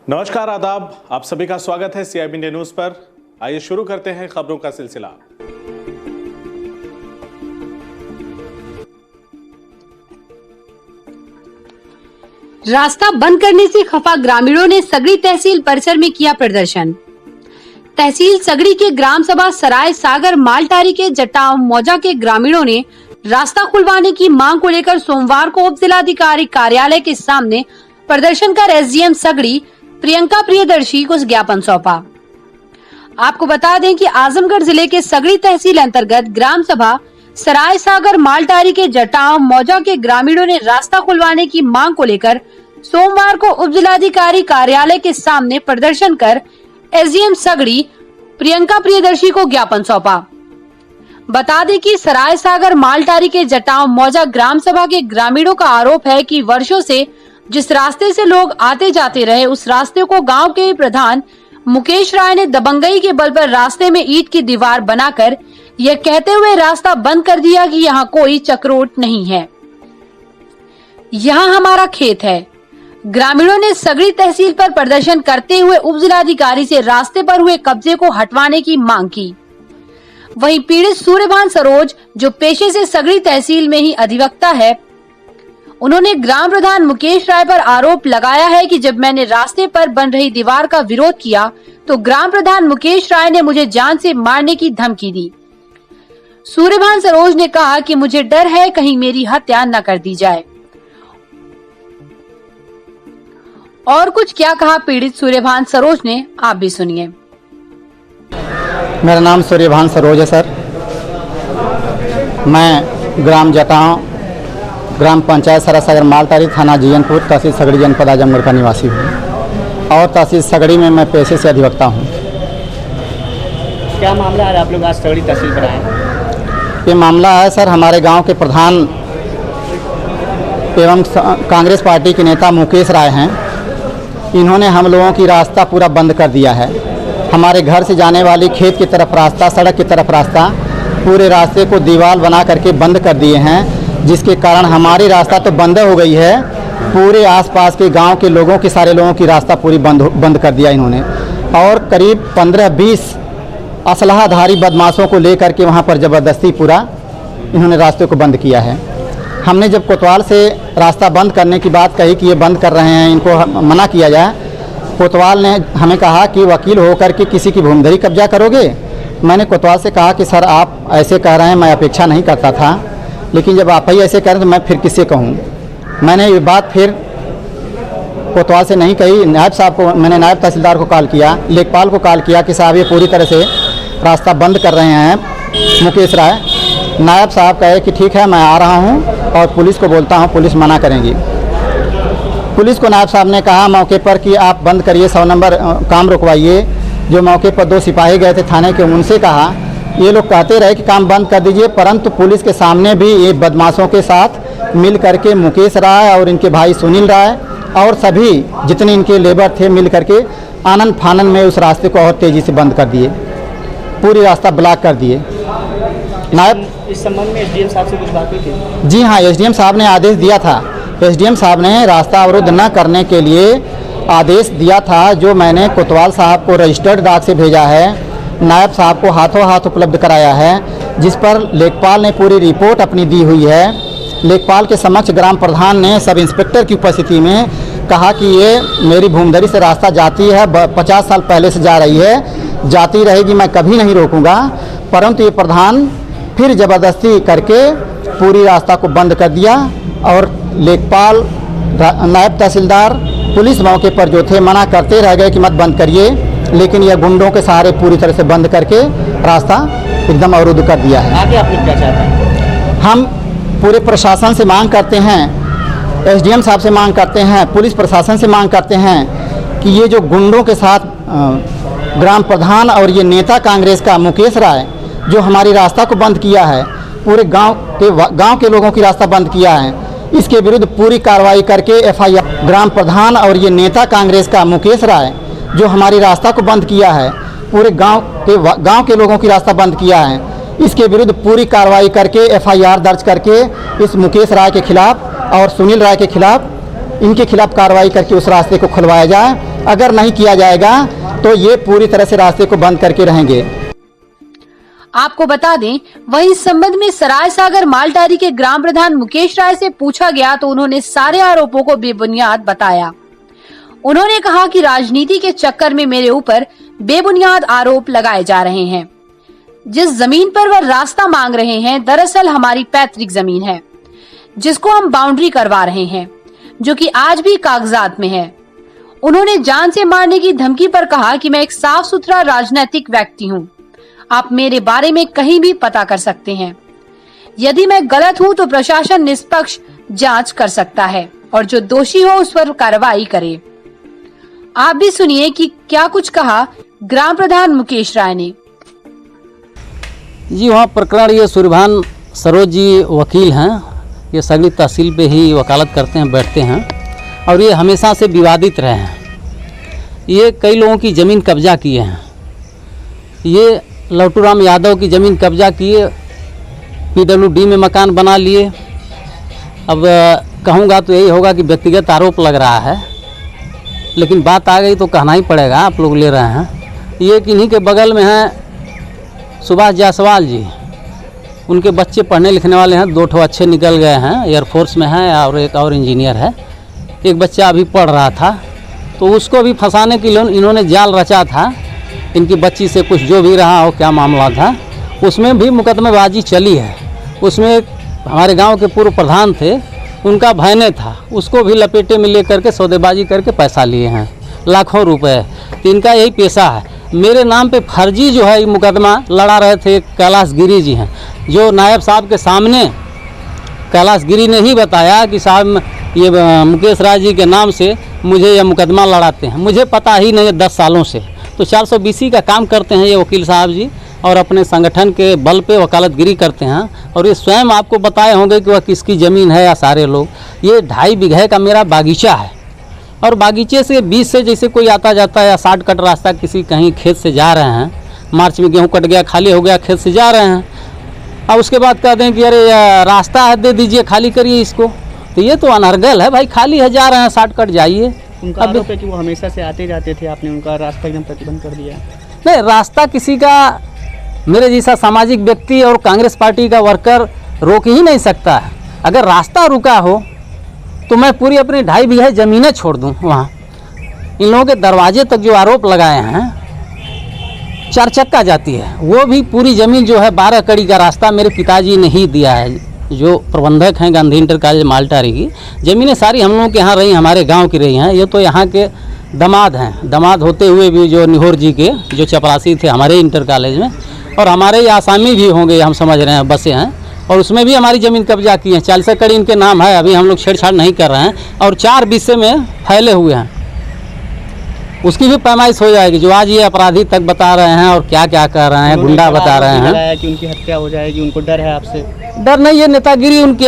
नमस्कार, आदाब। आप सभी का स्वागत है CIB इंडिया न्यूज पर। आइए शुरू करते हैं खबरों का सिलसिला। रास्ता बंद करने से खफा ग्रामीणों ने सगड़ी तहसील परिसर में किया प्रदर्शन। तहसील सगड़ी के ग्राम सभा सराय सागर मालटारी के जटाव मौजा के ग्रामीणों ने रास्ता खुलवाने की मांग को लेकर सोमवार को उप जिलाधिकारी कार्यालय के सामने प्रदर्शन कर SDM सगड़ी प्रियंका प्रियदर्शी को ज्ञापन सौंपा। आपको बता दें कि आजमगढ़ जिले के सगड़ी तहसील अंतर्गत ग्राम सभा सराय सागर मालटारी के जटाव मौजा के ग्रामीणों ने रास्ता खुलवाने की मांग को लेकर सोमवार को उप जिलाधिकारी कार्यालय के सामने प्रदर्शन कर SDM सगड़ी प्रियंका प्रियदर्शी को ज्ञापन सौंपा। बता दें कि सराय सागर मालटारी के जटाव मौजा ग्राम सभा के ग्रामीणों का आरोप है कि वर्षों से जिस रास्ते से लोग आते जाते रहे, उस रास्ते को गांव के प्रधान मुकेश राय ने दबंगई के बल पर रास्ते में ईंट की दीवार बनाकर यह कहते हुए रास्ता बंद कर दिया कि यहाँ कोई चक्रोट नहीं है, यहाँ हमारा खेत है। ग्रामीणों ने सगड़ी तहसील पर प्रदर्शन करते हुए उप जिलाधिकारी से रास्ते पर हुए कब्जे को हटवाने की मांग की। वहीं पीड़ित सूर्यभान सरोज, जो पेशे से सगड़ी तहसील में ही अधिवक्ता है, उन्होंने ग्राम प्रधान मुकेश राय पर आरोप लगाया है कि जब मैंने रास्ते पर बन रही दीवार का विरोध किया तो ग्राम प्रधान मुकेश राय ने मुझे जान से मारने की धमकी दी। सूर्यभान सरोज ने कहा कि मुझे डर है कहीं मेरी हत्या न कर दी जाए। और कुछ क्या कहा पीड़ित सूर्यभान सरोज ने, आप भी सुनिए। मेरा नाम सूर्यभान सरोज है सर। मैं ग्राम जटाव, ग्राम पंचायत सराय सागर मालटारी, थाना जीयनपुर, तहसील सगड़ी, जनपद आजमगढ़ का निवासी हूँ और तहसील सगड़ी में मैं पेशे से अधिवक्ता हूँ। क्या मामला है आप लोग आज सगड़ी तहसील पर आए? ये मामला है सर, हमारे गांव के प्रधान एवं कांग्रेस पार्टी के नेता मुकेश राय हैं। इन्होंने हम लोगों की रास्ता पूरा बंद कर दिया है। हमारे घर से जाने वाली खेत की तरफ रास्ता, सड़क की तरफ रास्ता, पूरे रास्ते को दीवार बना करके बंद कर दिए हैं, जिसके कारण हमारी रास्ता तो बंद हो गई है, पूरे आसपास के गांव के लोगों की, सारे लोगों की रास्ता पूरी बंद कर दिया इन्होंने। और करीब 15-20 असलहाधारी बदमाशों को लेकर के वहां पर ज़बरदस्ती पूरा इन्होंने रास्ते को बंद किया है। हमने जब कोतवाल से रास्ता बंद करने की बात कही कि ये बंद कर रहे हैं, इनको मना किया जाए, कोतवाल ने हमें कहा कि वकील होकर के किसी की भूमिधरी कब्जा करोगे। मैंने कोतवाल से कहा कि सर आप ऐसे कह रहे हैं, मैं अपेक्षा नहीं करता था, लेकिन जब आप ही ऐसे करें तो मैं फिर किससे कहूँ। मैंने ये बात फिर कोतवाल से नहीं कही, नायब साहब को, मैंने नायब तहसीलदार को कॉल किया, लेखपाल को कॉल किया कि साहब ये पूरी तरह से रास्ता बंद कर रहे हैं मुकेश राय। नायब साहब कहे कि ठीक है, मैं आ रहा हूँ और पुलिस को बोलता हूँ, पुलिस मना करेंगी। पुलिस को नायब साहब ने कहा मौके पर कि आप बंद करिए, 100 नंबर काम रुकवाइए। जो मौके पर 2 सिपाही गए थे थाने के, उनसे कहा, ये लोग कहते रहे कि काम बंद कर दीजिए, परंतु पुलिस के सामने भी ये बदमाशों के साथ मिल करके मुकेश राय और इनके भाई सुनील राय और सभी जितने इनके लेबर थे मिल करके आनंद फानन में उस रास्ते को और तेज़ी से बंद कर दिए, पूरी रास्ता ब्लॉक कर दिए। नायब इस संबंध में SDM साहब से कुछ बात हुई थी? जी हाँ, SDM साहब ने आदेश दिया था। SDM साहब ने रास्ता अवरुद्ध न करने के लिए आदेश दिया था, जो मैंने कोतवाल साहब को रजिस्टर्ड डाक से भेजा है, नायब साहब को हाथों हाथ उपलब्ध कराया है, जिस पर लेखपाल ने पूरी रिपोर्ट अपनी दी हुई है। लेखपाल के समक्ष ग्राम प्रधान ने सब इंस्पेक्टर की उपस्थिति में कहा कि ये मेरी भूमिधरी से रास्ता जाती है, 50 साल पहले से जा रही है, जाती रहेगी, मैं कभी नहीं रोकूंगा। परंतु ये प्रधान फिर ज़बरदस्ती करके पूरी रास्ता को बंद कर दिया और लेखपाल, नायब तहसीलदार, पुलिस मौके पर जो थे मना करते रह गए कि मत बंद करिए, लेकिन यह गुंडों के सहारे पूरी तरह से बंद करके रास्ता एकदम अवरुद्ध कर दिया है। आगे आप लोग क्या चाहते हैं? हम पूरे प्रशासन से मांग करते हैं, SDM साहब से मांग करते हैं, पुलिस प्रशासन से मांग करते हैं कि ये जो गुंडों के साथ ग्राम प्रधान और ये नेता कांग्रेस का मुकेश राय जो हमारी रास्ता को बंद किया है, पूरे गांव के लोगों की रास्ता बंद किया है, इसके विरुद्ध पूरी कार्रवाई करके FIR, ग्राम प्रधान और ये नेता कांग्रेस का मुकेश राय जो हमारी रास्ता को बंद किया है, पूरे गांव के लोगों की रास्ता बंद किया है, इसके विरुद्ध पूरी कार्रवाई करके FIR दर्ज करके इस मुकेश राय के खिलाफ और सुनील राय के खिलाफ, इनके खिलाफ कार्रवाई करके उस रास्ते को खुलवाया जाए अगर नहीं किया जाएगा तो ये पूरी तरह से रास्ते को बंद करके रहेंगे। आपको बता दें, वहीं इस संबंध में सराय सागर मालटारी के ग्राम प्रधान मुकेश राय से पूछा गया तो उन्होंने सारे आरोपों को बेबुनियाद बताया। उन्होंने कहा कि राजनीति के चक्कर में मेरे ऊपर बेबुनियाद आरोप लगाए जा रहे हैं। जिस जमीन पर वह रास्ता मांग रहे हैं दरअसल हमारी पैतृक जमीन है, जिसको हम बाउंड्री करवा रहे हैं, जो कि आज भी कागजात में है। उन्होंने जान से मारने की धमकी पर कहा कि मैं एक साफ सुथरा राजनीतिक व्यक्ति हूँ, आप मेरे बारे में कहीं भी पता कर सकते हैं। यदि मैं गलत हूँ तो प्रशासन निष्पक्ष जांच कर सकता है और जो दोषी हो उस पर कार्रवाई करे। आप भी सुनिए कि क्या कुछ कहा ग्राम प्रधान मुकेश राय ने। जी, वहाँ प्रकरण ये सूर्यभान सरोज जी वकील हैं, ये सगली तहसील पे ही वकालत करते हैं, बैठते हैं और ये हमेशा से विवादित रहे हैं। ये कई लोगों की ज़मीन कब्जा किए हैं। ये लौटू राम यादव की ज़मीन कब्जा किए, PWD में मकान बना लिए। अब कहूँगा तो यही होगा कि व्यक्तिगत आरोप लग रहा है, लेकिन बात आ गई तो कहना ही पड़ेगा, आप लोग ले रहे हैं। ये किन्हीं के बगल में हैं सुभाष जायसवाल जी, उनके बच्चे पढ़ने लिखने वाले हैं, 2 अच्छे निकल गए हैं, एयरफोर्स में हैं और एक और इंजीनियर है। एक बच्चा अभी पढ़ रहा था तो उसको भी फंसाने के लिए इन्होंने जाल रचा था। इनकी बच्ची से कुछ जो भी रहा हो, क्या मामला था, उसमें भी मुकदमेबाजी चली है। उसमें एक हमारे गांव के पूर्व प्रधान थे, उनका भैने था, उसको भी लपेटे में ले करके सौदेबाजी करके पैसा लिए हैं लाखों रुपए। तो इनका यही पेशा है। मेरे नाम पे फर्जी जो है ये मुकदमा लड़ा रहे थे कैलाश गिरी जी हैं, जो नायब साहब के सामने कैलाश गिरी ने ही बताया कि साहब ये मुकेश राय जी के नाम से मुझे यह मुकदमा लड़ाते हैं। मुझे पता ही नहीं है 10 सालों से। तो 420 का काम करते हैं ये वकील साहब जी और अपने संगठन के बल पे वकालतगिरी करते हैं। और ये स्वयं आपको बताए होंगे कि वह किसकी ज़मीन है या सारे लोग। ये 2.5 बीघे का मेरा बागीचा है और बागीचे से बीच से जैसे कोई आता जाता है या शॉर्टकट रास्ता किसी कहीं खेत से जा रहे हैं, मार्च में गेहूँ कट गया, खाली हो गया, खेत से जा रहे हैं, और उसके बाद कह दें कि अरे रास्ता है दे दीजिए, खाली करिए इसको, तो ये तो अनर्गल है भाई। खाली है, जा रहे हैं, शॉर्टकट जाइए। उनका आरोप है कि वो हमेशा से आते जाते थे, आपने उनका रास्ता एकदम प्रतिबंध कर दिया। नहीं, रास्ता किसी का मेरे जैसा सामाजिक व्यक्ति और कांग्रेस पार्टी का वर्कर रोक ही नहीं सकता है। अगर रास्ता रुका हो तो मैं पूरी अपनी 2.5 बीघे ज़मीनें छोड़ दूँ वहाँ। इन लोगों के दरवाजे तक जो आरोप लगाए हैं, 4 चक्का जाती है, वो भी पूरी ज़मीन जो है 12 कड़ी का रास्ता मेरे पिताजी ने ही दिया है, जो प्रबंधक हैं गांधी इंटर कॉलेज मालटारी की। ज़मीनें सारी हम लोगों के यहाँ रही, हमारे गांव की रही हैं। ये तो यहाँ के दामाद हैं, दामाद होते हुए भी जो निहोर जी के जो चपरासी थे हमारे इंटर कॉलेज में, और हमारे ये आसामी भी होंगे, हम समझ रहे हैं, बसे हैं, और उसमें भी हमारी ज़मीन कब्जा की है। 40 एकड़ इनके नाम है। अभी हम लोग छेड़छाड़ नहीं कर रहे हैं और 4 विषय में फैले हुए हैं। उसकी भी पैमाइश हो जाएगी। जो आज ये अपराधी तक बता रहे हैं और क्या क्या कर रहे हैं, गुंडा बता रहे हैं कि उनकी हत्या हो जाएगी, उनको डर है आपसे। डर नहीं, ये नेतागिरी उनकी